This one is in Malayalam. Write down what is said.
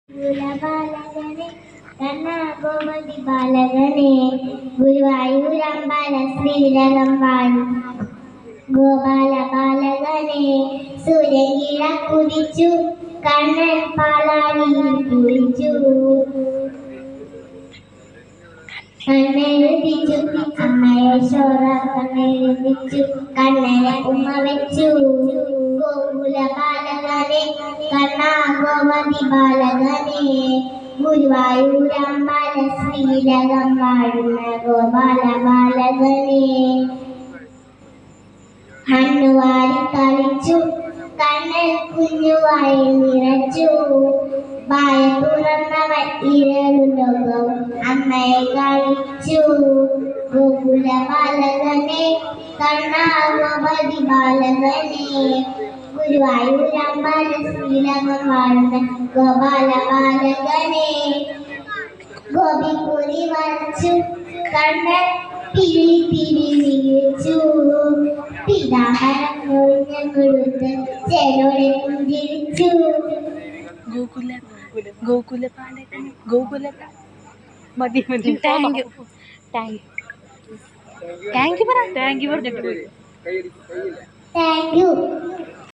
ഗുരുബാലകനെ കർണഗോപതി ബാലകനെ ഗുരുവായൂരമ്പല ശ്രീരകം വാഴും ഗോപാല ബാലകനെ സൂര്യകിഴ കുതിച്ചു കണ്ണൻ പാലാഴി കുളിച്ചു കണ്ണെഴുതിച്ചു അമ്മയെ ശോറ കണ്ണെഴുതിച്ചു കണ്ണനെ ഉമ്മ വെച്ചു ഗോകുല ബാലകനെ കർണാഗോപതി ബാലകനെ ഗുരുവായൂരമ്പല ശ്രീരകം വാഴുന്ന ഗോപാല ബാലകനെ മണ്ണുവാരി കളിച്ചു കണ്ണൻ കുഞ്ഞുവായി നിറച്ചു വായ തുറന്നവൻ ഇരളു ലോകവും അമ്മയെ കളിച്ചു ഗോകുല ബാലകനെ കർണാഗോപതി ബാലകനെ ഗുരുവായൂരമ്പല ശ്രീരകം വാഴുന്ന ഗോപാല ബാലകനെ ഗോപിപുരി വരച്ചു കണ്ണൻ പിഴി തിരിച്ചു പിതാഹരം ഒഴിഞ്ഞ കൊടുത്ത് ചേരോടെ പുഞ്ചിരിച്ചു മതി താങ്ക് യു താങ്ക് യു